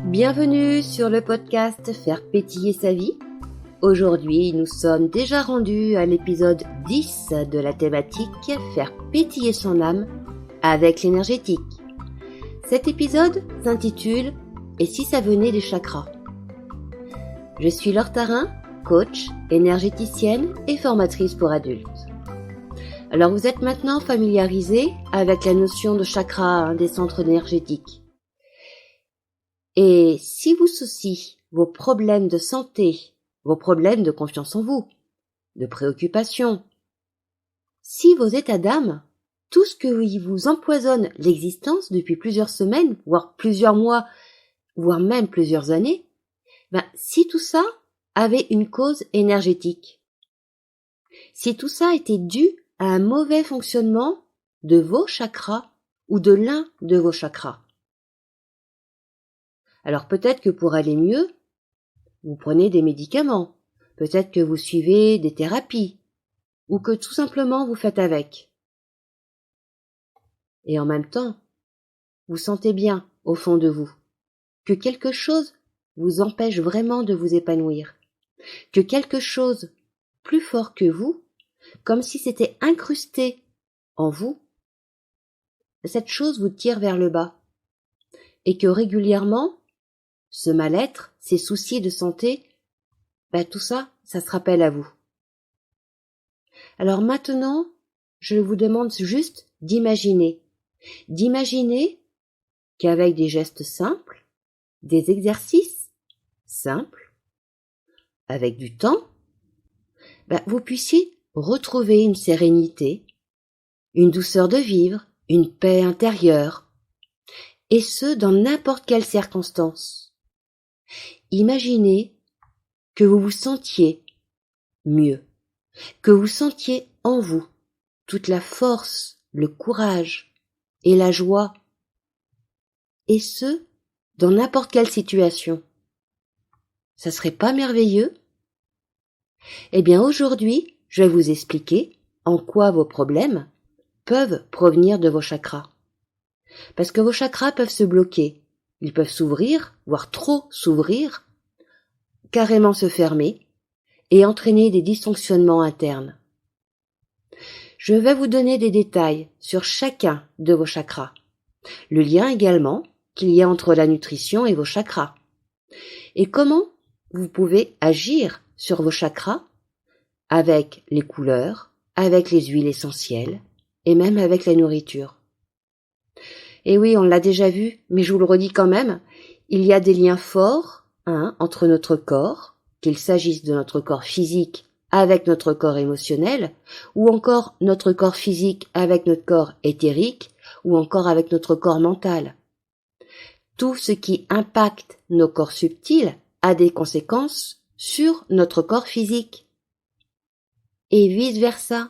Bienvenue sur le podcast Faire pétiller sa vie. Aujourd'hui, nous sommes déjà rendus à l'épisode 10 de la thématique Faire pétiller son âme avec l'énergétique. Cet épisode s'intitule « Et si ça venait des chakras ?» Je suis Laure Tarin, coach, énergéticienne et formatrice pour adultes. Alors vous êtes maintenant familiarisé avec la notion de chakra, des centres énergétiques. Et si vous souciez vos problèmes de santé, vos problèmes de confiance en vous, de préoccupation, si vos états d'âme, tout ce que vous empoisonne l'existence depuis plusieurs semaines, voire plusieurs mois, voire même plusieurs années, si tout ça avait une cause énergétique, si tout ça était dû à un mauvais fonctionnement de vos chakras ou de l'un de vos chakras. Alors peut-être que pour aller mieux, vous prenez des médicaments, peut-être que vous suivez des thérapies, ou que tout simplement vous faites avec. Et en même temps, vous sentez bien au fond de vous que quelque chose vous empêche vraiment de vous épanouir, que quelque chose plus fort que vous, comme si c'était incrusté en vous, cette chose vous tire vers le bas, et que régulièrement, ce mal-être, ces soucis de santé, tout ça, ça se rappelle à vous. Alors maintenant, je vous demande juste d'imaginer qu'avec des gestes simples, des exercices simples, avec du temps, vous puissiez retrouver une sérénité, une douceur de vivre, une paix intérieure, et ce, dans n'importe quelle circonstance. Imaginez que vous vous sentiez mieux, que vous sentiez en vous toute la force, le courage et la joie, et ce, dans n'importe quelle situation. Ça serait pas merveilleux? Eh bien aujourd'hui, je vais vous expliquer en quoi vos problèmes peuvent provenir de vos chakras. Parce que vos chakras peuvent se bloquer, ils peuvent s'ouvrir, voire trop s'ouvrir, carrément se fermer et entraîner des dysfonctionnements internes. Je vais vous donner des détails sur chacun de vos chakras, le lien également qu'il y a entre la nutrition et vos chakras, et comment vous pouvez agir sur vos chakras avec les couleurs, avec les huiles essentielles et même avec la nourriture. Et oui, on l'a déjà vu, mais je vous le redis quand même, il y a des liens forts entre notre corps, qu'il s'agisse de notre corps physique avec notre corps émotionnel, ou encore notre corps physique avec notre corps éthérique, ou encore avec notre corps mental. Tout ce qui impacte nos corps subtils a des conséquences sur notre corps physique. Et vice-versa.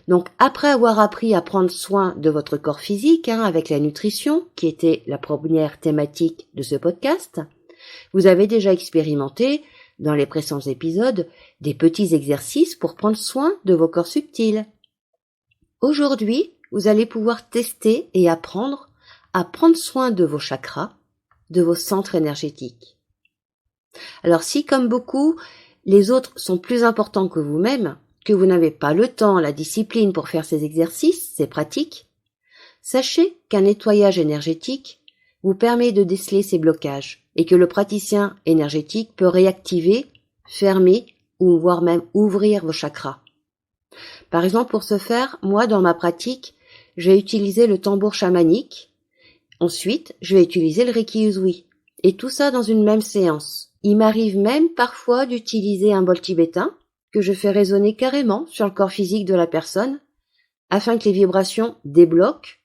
Donc après avoir appris à prendre soin de votre corps physique avec la nutrition, qui était la première thématique de ce podcast, vous avez déjà expérimenté dans les précédents épisodes des petits exercices pour prendre soin de vos corps subtils. Aujourd'hui, vous allez pouvoir tester et apprendre à prendre soin de vos chakras, de vos centres énergétiques. Alors si, comme beaucoup, les autres sont plus importants que vous-même, que vous n'avez pas le temps, la discipline pour faire ces exercices, ces pratiques, sachez qu'un nettoyage énergétique vous permet de déceler ces blocages et que le praticien énergétique peut réactiver, fermer ou voire même ouvrir vos chakras. Par exemple, pour ce faire, moi, dans ma pratique, je vais utiliser le tambour chamanique. Ensuite, je vais utiliser le Reiki Usui. Et tout ça dans une même séance. Il m'arrive même parfois d'utiliser un bol tibétain que je fais résonner carrément sur le corps physique de la personne afin que les vibrations débloquent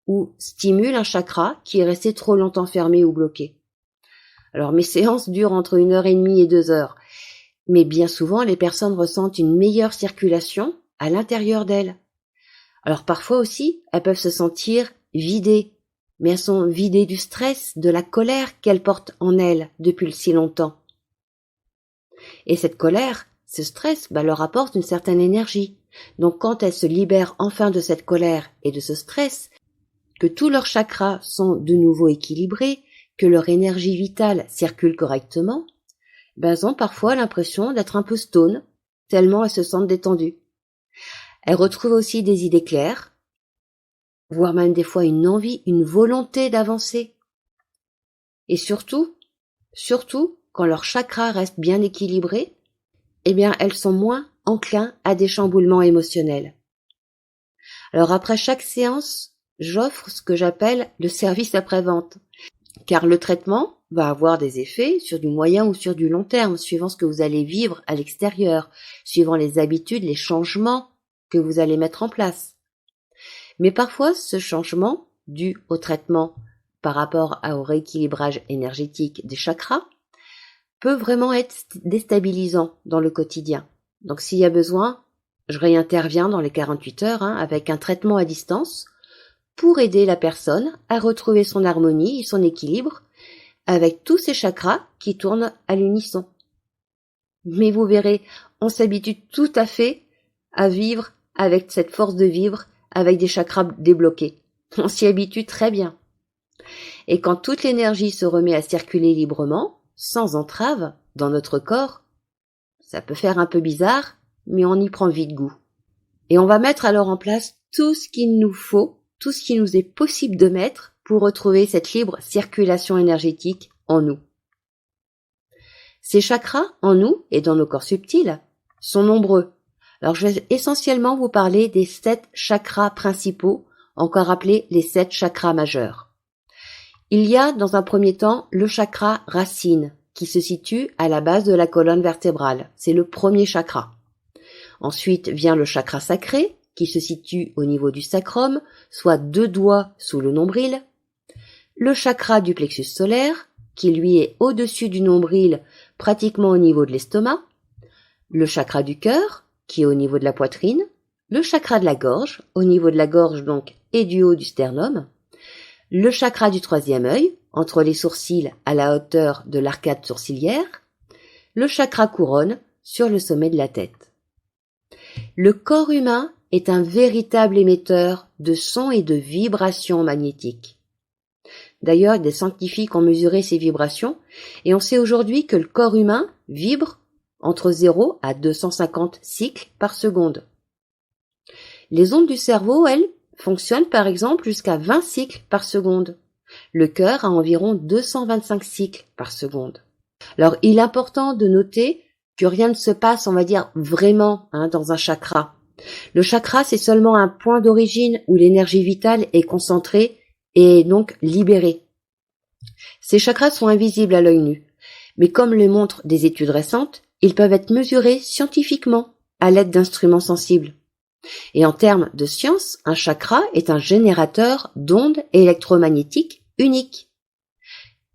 ou stimulent un chakra qui est resté trop longtemps fermé ou bloqué. Alors mes séances durent entre 1h30 et 2 heures, mais bien souvent les personnes ressentent une meilleure circulation à l'intérieur d'elles. Alors parfois aussi, elles peuvent se sentir vidées, mais elles sont vidées du stress, de la colère qu'elles portent en elles depuis si longtemps. Et cette colère, ce stress, leur apporte une certaine énergie. Donc quand elles se libèrent enfin de cette colère et de ce stress, que tous leurs chakras sont de nouveau équilibrés, que leur énergie vitale circule correctement, elles ont parfois l'impression d'être un peu stone, tellement elles se sentent détendues. Elles retrouvent aussi des idées claires, voire même des fois une envie, une volonté d'avancer. Et surtout, quand leur chakra reste bien équilibré, elles sont moins enclins à des chamboulements émotionnels. Alors après chaque séance, j'offre ce que j'appelle le service après-vente, car le traitement va avoir des effets sur du moyen ou sur du long terme, suivant ce que vous allez vivre à l'extérieur, suivant les habitudes, les changements que vous allez mettre en place. Mais parfois, ce changement, dû au traitement par rapport au rééquilibrage énergétique des chakras, peut vraiment être déstabilisant dans le quotidien. Donc s'il y a besoin, je réinterviens dans les 48 heures avec un traitement à distance pour aider la personne à retrouver son harmonie et son équilibre avec tous ces chakras qui tournent à l'unisson. Mais vous verrez, on s'habitue tout à fait à vivre avec cette force de vivre avec des chakras débloqués. On s'y habitue très bien. Et quand toute l'énergie se remet à circuler librement, sans entrave, dans notre corps, ça peut faire un peu bizarre, mais on y prend vite goût. Et on va mettre alors en place tout ce qu'il nous faut, tout ce qui nous est possible de mettre pour retrouver cette libre circulation énergétique en nous. Ces chakras, en nous et dans nos corps subtils, sont nombreux. Alors je vais essentiellement vous parler des 7 chakras principaux, encore appelés les 7 chakras majeurs. Il y a dans un premier temps le chakra racine, qui se situe à la base de la colonne vertébrale. C'est le premier chakra. Ensuite vient le chakra sacré, qui se situe au niveau du sacrum, soit 2 doigts sous le nombril. Le chakra du plexus solaire, qui lui est au-dessus du nombril, pratiquement au niveau de l'estomac. Le chakra du cœur, qui est au niveau de la poitrine. Le chakra de la gorge, au niveau de la gorge donc et du haut du sternum. Le chakra du 3e œil, entre les sourcils à la hauteur de l'arcade sourcilière. Le chakra couronne, sur le sommet de la tête. Le corps humain est un véritable émetteur de sons et de vibrations magnétiques. D'ailleurs, des scientifiques ont mesuré ces vibrations et on sait aujourd'hui que le corps humain vibre entre 0 à 250 cycles par seconde. Les ondes du cerveau, elles, fonctionnent par exemple jusqu'à 20 cycles par seconde. Le cœur a environ 225 cycles par seconde. Alors, il est important de noter que rien ne se passe, on va dire, vraiment dans un chakra. Le chakra, c'est seulement un point d'origine où l'énergie vitale est concentrée et donc libérée. Ces chakras sont invisibles à l'œil nu, mais comme le montrent des études récentes, ils peuvent être mesurés scientifiquement à l'aide d'instruments sensibles. Et en termes de science, un chakra est un générateur d'ondes électromagnétiques unique.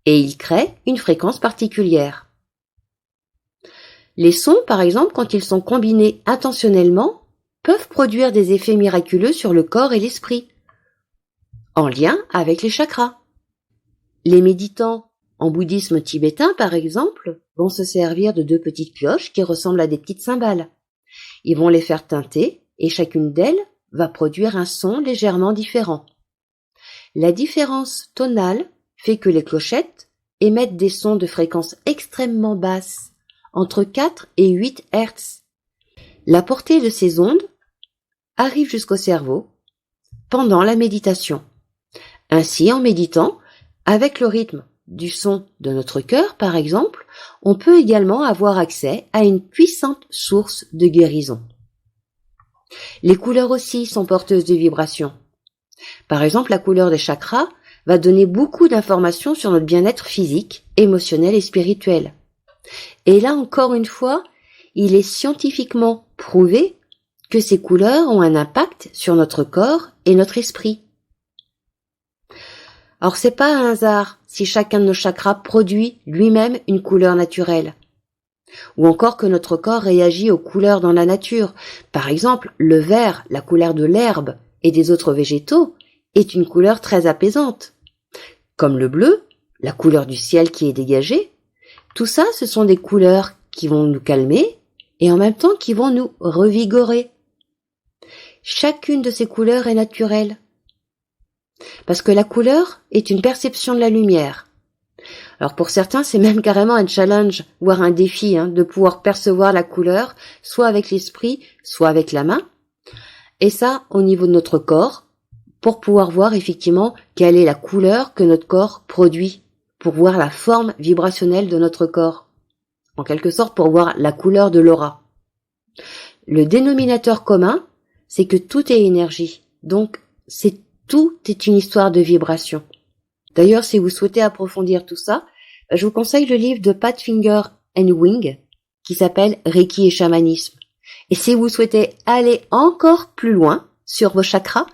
Et il crée une fréquence particulière. Les sons, par exemple, quand ils sont combinés intentionnellement, peuvent produire des effets miraculeux sur le corps et l'esprit, en lien avec les chakras. Les méditants en bouddhisme tibétain, par exemple, vont se servir de 2 petites cloches qui ressemblent à des petites cymbales. Ils vont les faire tinter et chacune d'elles va produire un son légèrement différent. La différence tonale fait que les clochettes émettent des sons de fréquence extrêmement basse, entre 4 et 8 Hz. La portée de ces ondes arrive jusqu'au cerveau pendant la méditation. Ainsi, en méditant, avec le rythme du son de notre cœur, par exemple, on peut également avoir accès à une puissante source de guérison. Les couleurs aussi sont porteuses de vibrations. Par exemple, la couleur des chakras va donner beaucoup d'informations sur notre bien-être physique, émotionnel et spirituel. Et là, encore une fois, il est scientifiquement prouvé que ces couleurs ont un impact sur notre corps et notre esprit. Alors, c'est pas un hasard si chacun de nos chakras produit lui-même une couleur naturelle. Ou encore que notre corps réagit aux couleurs dans la nature. Par exemple, le vert, la couleur de l'herbe et des autres végétaux, est une couleur très apaisante. Comme le bleu, la couleur du ciel qui est dégagée. Tout ça, ce sont des couleurs qui vont nous calmer et en même temps qui vont nous revigorer. Chacune de ces couleurs est naturelle. Parce que la couleur est une perception de la lumière. Alors pour certains, c'est même carrément un challenge, voire un défi, de pouvoir percevoir la couleur, soit avec l'esprit, soit avec la main. Et ça, au niveau de notre corps, pour pouvoir voir effectivement quelle est la couleur que notre corps produit, pour voir la forme vibrationnelle de notre corps. En quelque sorte, pour voir la couleur de l'aura. Le dénominateur commun, c'est que tout est énergie. Donc, tout est une histoire de vibration. D'ailleurs, si vous souhaitez approfondir tout ça, je vous conseille le livre de Pat Finger and Wing qui s'appelle Reiki et chamanisme. Et si vous souhaitez aller encore plus loin sur vos chakras,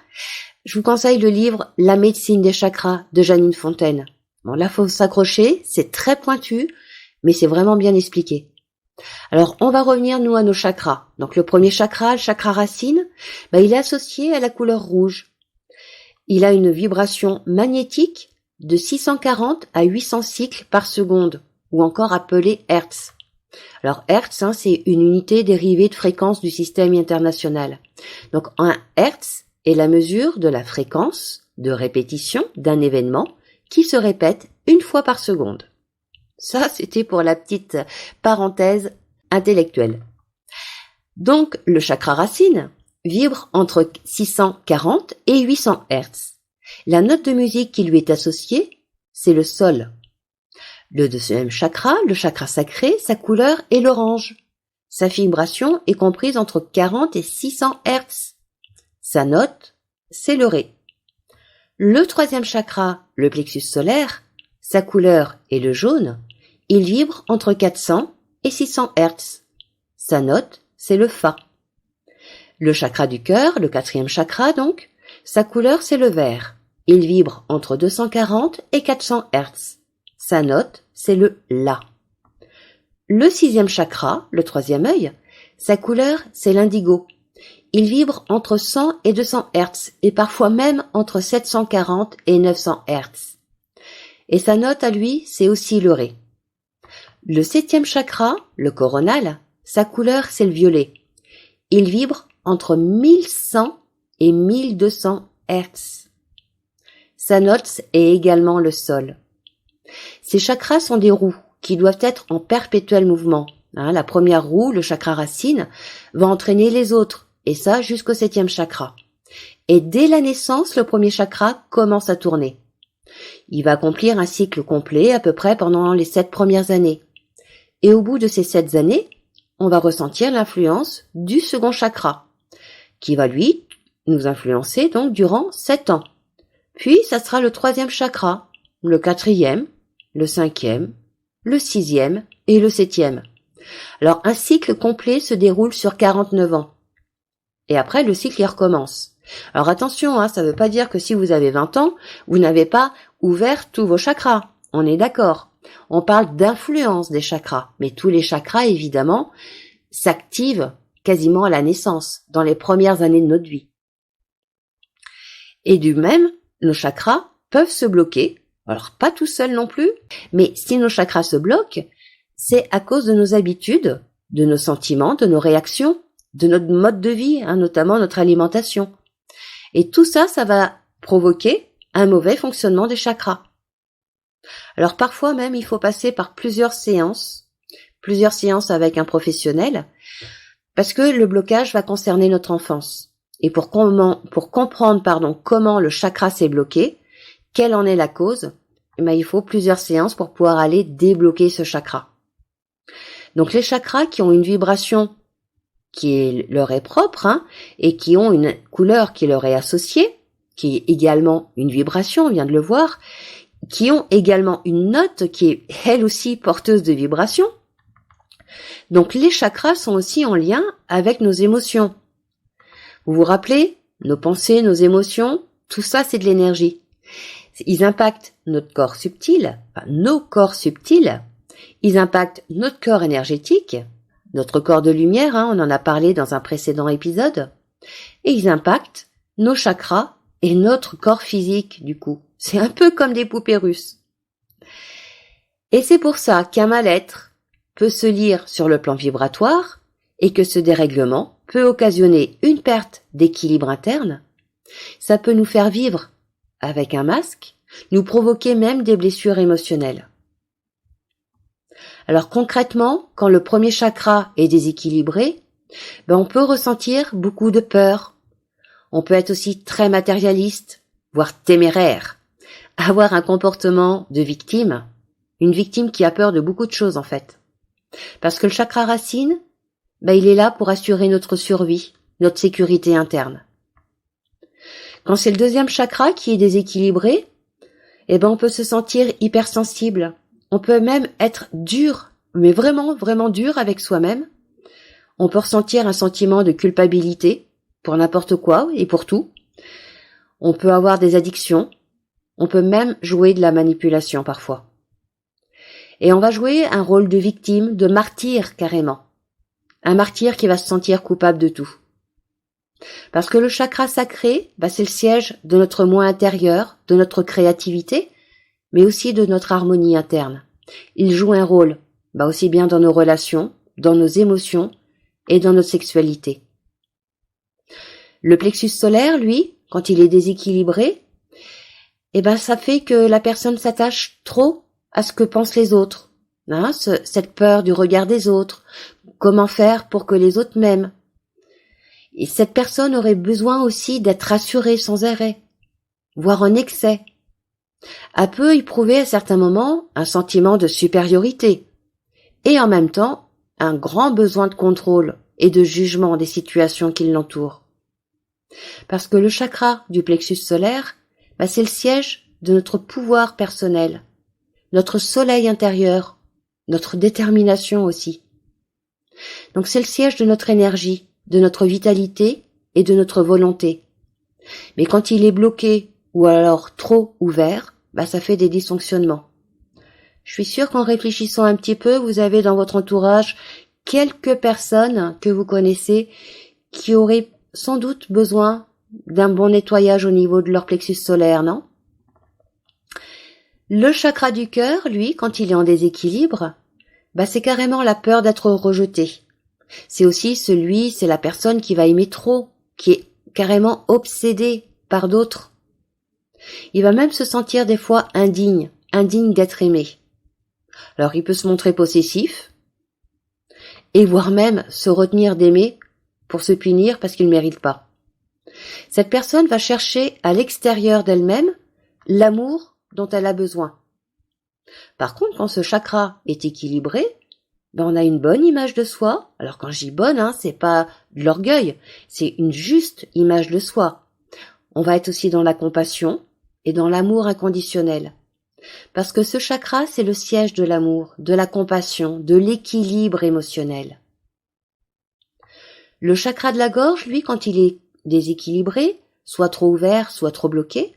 je vous conseille le livre La médecine des chakras de Janine Fontaine. Bon, là, faut s'accrocher, c'est très pointu, mais c'est vraiment bien expliqué. Alors, on va revenir, nous, à nos chakras. Donc, le premier chakra, le chakra racine, il est associé à la couleur rouge. Il a une vibration magnétique de 640 à 800 cycles par seconde, ou encore appelé Hertz. Alors, Hertz, c'est une unité dérivée de fréquence du système international. Donc, un Hertz est la mesure de la fréquence de répétition d'un événement qui se répète une fois par seconde. Ça, c'était pour la petite parenthèse intellectuelle. Donc, le chakra racine vibre entre 640 et 800 Hertz. La note de musique qui lui est associée, c'est le sol. Le deuxième chakra, le chakra sacré, sa couleur est l'orange. Sa vibration est comprise entre 40 et 600 Hertz. Sa note, c'est le ré. Le troisième chakra, le plexus solaire, sa couleur est le jaune. Il vibre entre 400 et 600 Hertz. Sa note, c'est le fa. Le chakra du cœur, le quatrième chakra donc, sa couleur c'est le vert. Il vibre entre 240 et 400 Hertz. Sa note, c'est le la. Le sixième chakra, le troisième œil, sa couleur c'est l'indigo. Il vibre entre 100 et 200 Hertz et parfois même entre 740 et 900 Hertz. Et sa note à lui, c'est aussi le ré. Le septième chakra, le coronal, sa couleur c'est le violet. Il vibre entre 1100 et 1200 Hertz. Sa note est également le sol. Ces chakras sont des roues qui doivent être en perpétuel mouvement. La première roue, le chakra racine, va entraîner les autres, et ça jusqu'au septième chakra. Et dès la naissance, le premier chakra commence à tourner. Il va accomplir un cycle complet à peu près pendant les 7 premières années. Et au bout de ces 7 années, on va ressentir l'influence du second chakra, qui va lui nous influencer donc durant 7 ans. Puis ça sera le troisième chakra, le quatrième, le cinquième, le sixième et le septième. Alors un cycle complet se déroule sur 49 ans. Et après le cycle il recommence. Alors attention, ça ne veut pas dire que si vous avez 20 ans, vous n'avez pas ouvert tous vos chakras. On est d'accord. On parle d'influence des chakras, mais tous les chakras évidemment s'activent quasiment à la naissance, dans les premières années de notre vie. Et du même, nos chakras peuvent se bloquer, alors pas tout seuls non plus, mais si nos chakras se bloquent, c'est à cause de nos habitudes, de nos sentiments, de nos réactions, de notre mode de vie, notamment notre alimentation. Et tout ça, ça va provoquer un mauvais fonctionnement des chakras. Alors parfois même, il faut passer par plusieurs séances avec un professionnel, parce que le blocage va concerner notre enfance. Et pour comprendre comment le chakra s'est bloqué, quelle en est la cause, il faut plusieurs séances pour pouvoir aller débloquer ce chakra. Donc les chakras qui ont une vibration qui leur est propre, et qui ont une couleur qui leur est associée, qui est également une vibration, on vient de le voir, qui ont également une note qui est elle aussi porteuse de vibration. Donc les chakras sont aussi en lien avec nos émotions. Vous vous rappelez, nos pensées, nos émotions, tout ça c'est de l'énergie. Ils impactent notre corps subtil, nos corps subtils, ils impactent notre corps énergétique, notre corps de lumière, on en a parlé dans un précédent épisode, et ils impactent nos chakras et notre corps physique du coup. C'est un peu comme des poupées russes. Et c'est pour ça qu'un mal-être peut se lire sur le plan vibratoire et que ce dérèglement peut occasionner une perte d'équilibre interne. Ça peut nous faire vivre avec un masque, nous provoquer même des blessures émotionnelles. Alors concrètement, quand le premier chakra est déséquilibré, on peut ressentir beaucoup de peur. On peut être aussi très matérialiste, voire téméraire, avoir un comportement de victime, une victime qui a peur de beaucoup de choses en fait. Parce que le chakra racine, il est là pour assurer notre survie, notre sécurité interne. Quand c'est le deuxième chakra qui est déséquilibré, on peut se sentir hypersensible. On peut même être dur, mais vraiment, vraiment dur avec soi-même. On peut ressentir un sentiment de culpabilité pour n'importe quoi et pour tout. On peut avoir des addictions. On peut même jouer de la manipulation parfois. Et on va jouer un rôle de victime, de martyr carrément. Un martyr qui va se sentir coupable de tout. Parce que le chakra sacré, c'est le siège de notre moi intérieur, de notre créativité, mais aussi de notre harmonie interne. Il joue un rôle, aussi bien dans nos relations, dans nos émotions et dans notre sexualité. Le plexus solaire, lui, quand il est déséquilibré, ça fait que la personne s'attache trop à ce que pensent les autres. Cette peur du regard des autres. Comment faire pour que les autres m'aiment? Et cette personne aurait besoin aussi d'être rassurée sans arrêt, voire en excès. Elle peut éprouver à certains moments un sentiment de supériorité et en même temps un grand besoin de contrôle et de jugement des situations qui l'entourent. Parce que le chakra du plexus solaire, c'est le siège de notre pouvoir personnel, notre soleil intérieur, notre détermination aussi. Donc c'est le siège de notre énergie, de notre vitalité et de notre volonté. Mais quand il est bloqué ou alors trop ouvert, ça fait des dysfonctionnements. Je suis sûre qu'en réfléchissant un petit peu, vous avez dans votre entourage quelques personnes que vous connaissez qui auraient sans doute besoin d'un bon nettoyage au niveau de leur plexus solaire, non? Le chakra du cœur, lui, quand il est en déséquilibre, c'est carrément la peur d'être rejeté. C'est la personne qui va aimer trop, qui est carrément obsédée par d'autres. Il va même se sentir des fois indigne d'être aimé. Alors il peut se montrer possessif, et voire même se retenir d'aimer pour se punir parce qu'il ne mérite pas. Cette personne va chercher à l'extérieur d'elle-même l'amour dont elle a besoin. Par contre, quand ce chakra est équilibré, on a une bonne image de soi. Alors quand je dis bonne, c'est pas de l'orgueil, c'est une juste image de soi. On va être aussi dans la compassion et dans l'amour inconditionnel. Parce que ce chakra, c'est le siège de l'amour, de la compassion, de l'équilibre émotionnel. Le chakra de la gorge, lui, quand il est déséquilibré, soit trop ouvert, soit trop bloqué,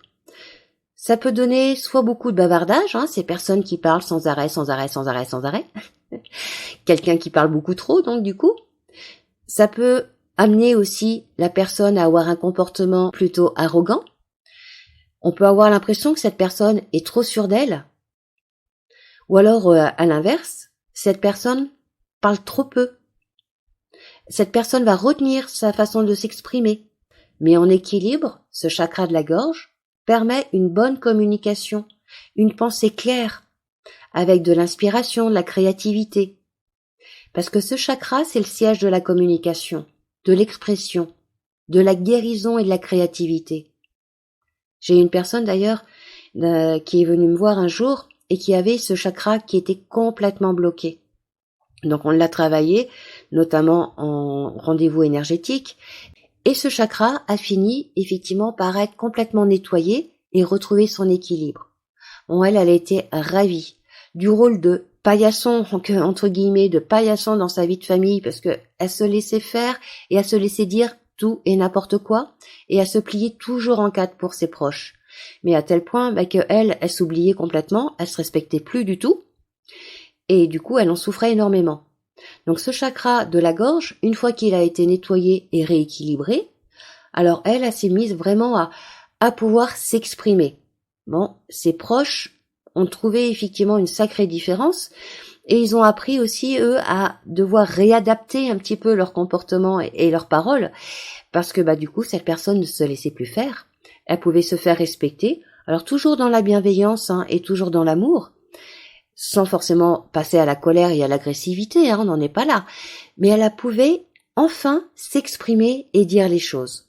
ça peut donner soit beaucoup de bavardage, ces personnes qui parlent sans arrêt. Quelqu'un qui parle beaucoup trop, donc du coup. Ça peut amener aussi la personne à avoir un comportement plutôt arrogant. On peut avoir l'impression que cette personne est trop sûre d'elle. Ou alors, à l'inverse, cette personne parle trop peu. Cette personne va retenir sa façon de s'exprimer. Mais en équilibre, ce chakra de la gorge permet une bonne communication, une pensée claire, avec de l'inspiration, de la créativité. Parce que ce chakra, c'est le siège de la communication, de l'expression, de la guérison et de la créativité. J'ai une personne d'ailleurs qui est venue me voir un jour et qui avait ce chakra qui était complètement bloqué. Donc on l'a travaillé, notamment en rendez-vous énergétique, et ce chakra a fini effectivement par être complètement nettoyé et retrouver son équilibre. Bon, elle a été ravie du rôle de paillasson, entre guillemets, de paillasson dans sa vie de famille, parce que elle se laissait faire et elle se laissait dire tout et n'importe quoi, et elle se pliait toujours en quatre pour ses proches. Mais à tel point que elle s'oubliait complètement, elle se respectait plus du tout, et du coup elle en souffrait énormément. Donc ce chakra de la gorge, une fois qu'il a été nettoyé et rééquilibré, alors elle s'est mise vraiment à pouvoir s'exprimer. Bon, ses proches ont trouvé effectivement une sacrée différence, et ils ont appris aussi, eux, à devoir réadapter un petit peu leur comportement et leurs paroles, parce que du coup, cette personne ne se laissait plus faire. Elle pouvait se faire respecter, alors toujours dans la bienveillance et toujours dans l'amour, sans forcément passer à la colère et à l'agressivité, on n'en est pas là, mais elle pouvait enfin s'exprimer et dire les choses.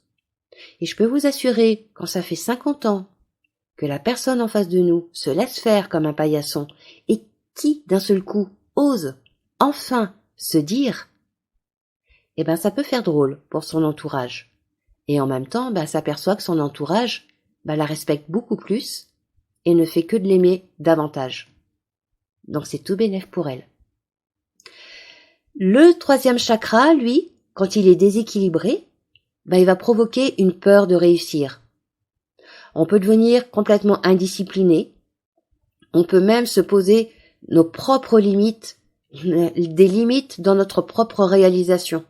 Et je peux vous assurer, quand ça fait 50 ans que la personne en face de nous se laisse faire comme un paillasson et qui, d'un seul coup, ose enfin se dire, ça peut faire drôle pour son entourage. Et en même temps, s'aperçoit que son entourage la respecte beaucoup plus et ne fait que de l'aimer davantage. Donc c'est tout bénef pour elle. Le 3e chakra, lui, quand il est déséquilibré, il va provoquer une peur de réussir. On peut devenir complètement indiscipliné. On peut même se poser nos propres limites, des limites dans notre propre réalisation.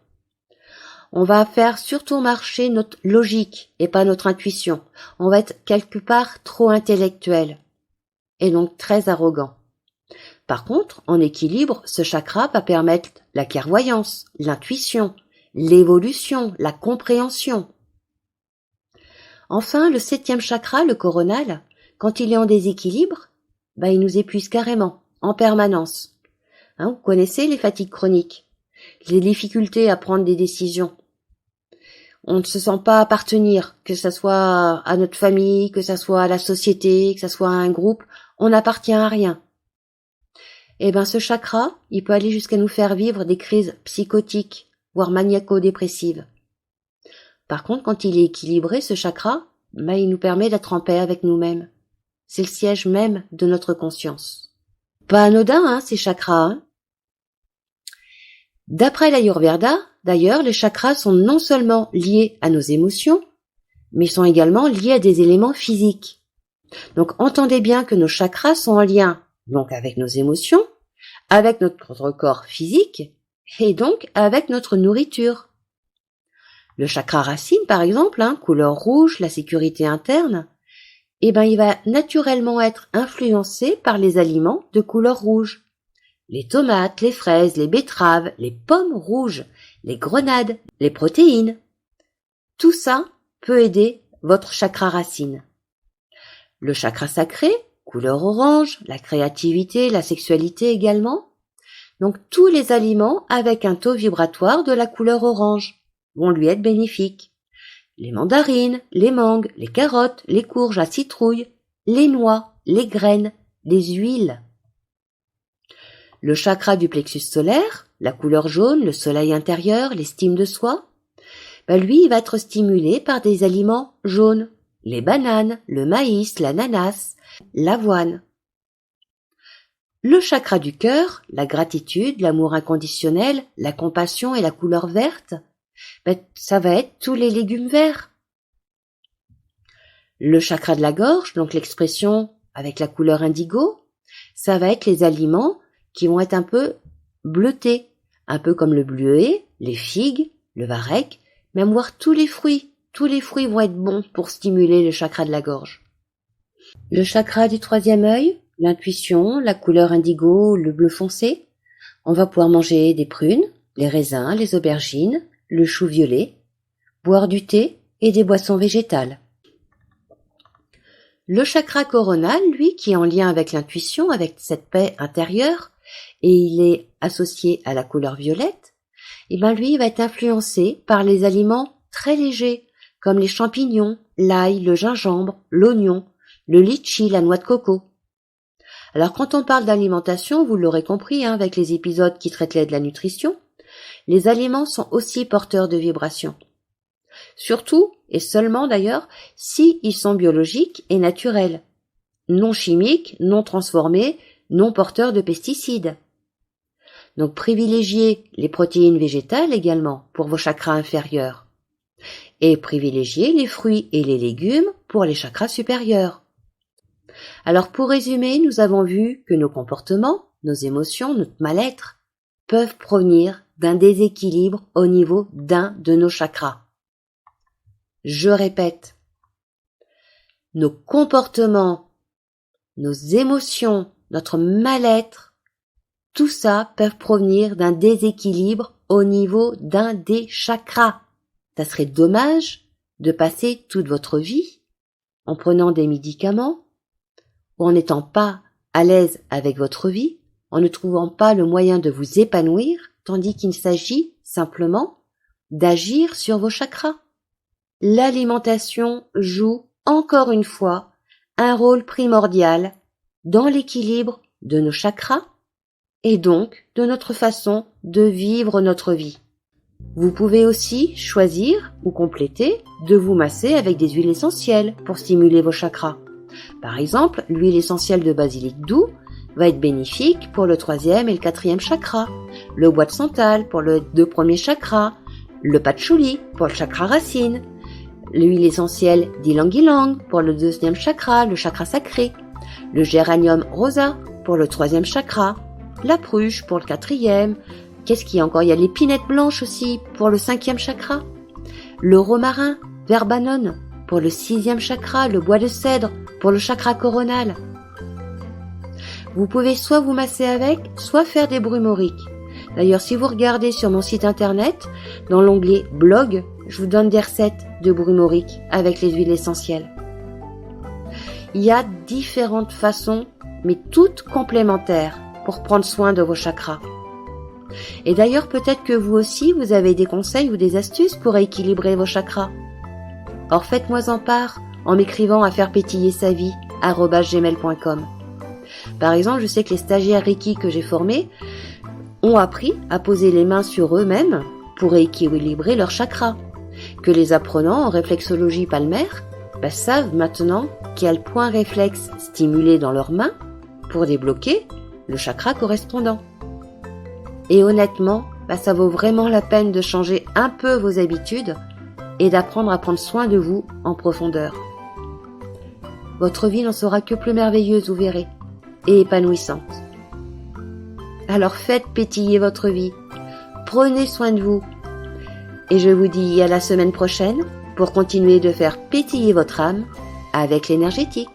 On va faire surtout marcher notre logique et pas notre intuition. On va être quelque part trop intellectuel et donc très arrogant. Par contre, en équilibre, ce chakra va permettre la clairvoyance, l'intuition, l'évolution, la compréhension. Enfin, le 7e chakra, le coronal, quand il est en déséquilibre, il nous épuise carrément, en permanence. Vous connaissez les fatigues chroniques, les difficultés à prendre des décisions. On ne se sent pas appartenir, que ça soit à notre famille, que ça soit à la société, que ça soit à un groupe, on n'appartient à rien. Ce chakra, il peut aller jusqu'à nous faire vivre des crises psychotiques, voire maniaco-dépressives. Par contre, quand il est équilibré, ce chakra, il nous permet d'être en paix avec nous-mêmes. C'est le siège même de notre conscience. Pas anodin, ces chakras. D'après l'Ayurveda, d'ailleurs, les chakras sont non seulement liés à nos émotions, mais sont également liés à des éléments physiques. Donc, entendez bien que nos chakras sont en lien, donc avec nos émotions, avec notre corps physique, et donc avec notre nourriture. Le chakra racine, par exemple, couleur rouge, la sécurité interne, il va naturellement être influencé par les aliments de couleur rouge. Les tomates, les fraises, les betteraves, les pommes rouges, les grenades, les protéines. Tout ça peut aider votre chakra racine. Le chakra sacré, couleur orange, la créativité, la sexualité également. Donc tous les aliments avec un taux vibratoire de la couleur orange vont lui être bénéfiques. Les mandarines, les mangues, les carottes, les courges à citrouille, les noix, les graines, les huiles. Le chakra du plexus solaire, la couleur jaune, le soleil intérieur, l'estime de soi, lui, il va être stimulé par des aliments jaunes, les bananes, le maïs, l'ananas, l'avoine. Le chakra du cœur, la gratitude, l'amour inconditionnel, la compassion et la couleur verte, ça va être tous les légumes verts. Le chakra de la gorge, donc l'expression avec la couleur indigo, ça va être les aliments qui vont être un peu bleutés, un peu comme le bleuet, les figues, le varech, même voir tous les fruits. Tous les fruits vont être bons pour stimuler le chakra de la gorge. Le chakra du 3e œil, l'intuition, la couleur indigo, le bleu foncé, on va pouvoir manger des prunes, les raisins, les aubergines, le chou violet, boire du thé et des boissons végétales. Le chakra coronal, lui, qui est en lien avec l'intuition, avec cette paix intérieure, et il est associé à la couleur violette, lui, il va être influencé par les aliments très légers, comme les champignons, l'ail, le gingembre, l'oignon, le litchi, la noix de coco. Alors quand on parle d'alimentation, vous l'aurez compris avec les épisodes qui traitaient de la nutrition, les aliments sont aussi porteurs de vibrations. Surtout, et seulement d'ailleurs, si ils sont biologiques et naturels, non chimiques, non transformés, non porteurs de pesticides. Donc privilégiez les protéines végétales également pour vos chakras inférieurs. Et privilégiez les fruits et les légumes pour les chakras supérieurs. Alors pour résumer, nous avons vu que nos comportements, nos émotions, notre mal-être peuvent provenir d'un déséquilibre au niveau d'un de nos chakras. Je répète, nos comportements, nos émotions, notre mal-être, tout ça peut provenir d'un déséquilibre au niveau d'un des chakras. Ça serait dommage de passer toute votre vie en prenant des médicaments ou en n'étant pas à l'aise avec votre vie, en ne trouvant pas le moyen de vous épanouir, tandis qu'il s'agit simplement d'agir sur vos chakras. L'alimentation joue, encore une fois, un rôle primordial dans l'équilibre de nos chakras et donc de notre façon de vivre notre vie. Vous pouvez aussi choisir ou compléter de vous masser avec des huiles essentielles pour stimuler vos chakras. Par exemple, l'huile essentielle de basilic doux va être bénéfique pour le 3e et le 4e chakra, le bois de santal pour les 2 premiers chakras, le patchouli pour le chakra racine, l'huile essentielle d'ylang-ylang pour le 2e chakra, le chakra sacré, le géranium rosa pour le 3e chakra, la pruche pour le 4e, qu'est-ce qu'il y a encore? Il y a l'épinette blanche aussi pour le 5e chakra, le romarin, verbanone pour le 6e chakra, le bois de cèdre pour le chakra coronal. Vous pouvez soit vous masser avec, soit faire des brumoriques. D'ailleurs, si vous regardez sur mon site internet, dans l'onglet blog, je vous donne des recettes de brumoriques avec les huiles essentielles. Il y a différentes façons, mais toutes complémentaires, pour prendre soin de vos chakras. Et d'ailleurs, peut-être que vous aussi, vous avez des conseils ou des astuces pour équilibrer vos chakras. Or, faites-moi en part en m'écrivant à fairepétiller-sa-vie@gmail.com. Par exemple, je sais que les stagiaires Reiki que j'ai formés ont appris à poser les mains sur eux-mêmes pour équilibrer leurs chakras, que les apprenants en réflexologie palmaire savent maintenant quel point réflexe stimuler dans leurs mains pour débloquer le chakra correspondant. Et honnêtement, ça vaut vraiment la peine de changer un peu vos habitudes et d'apprendre à prendre soin de vous en profondeur. Votre vie n'en sera que plus merveilleuse, vous verrez, et épanouissante. Alors faites pétiller votre vie, prenez soin de vous, et je vous dis à la semaine prochaine pour continuer de faire pétiller votre âme avec l'énergétique.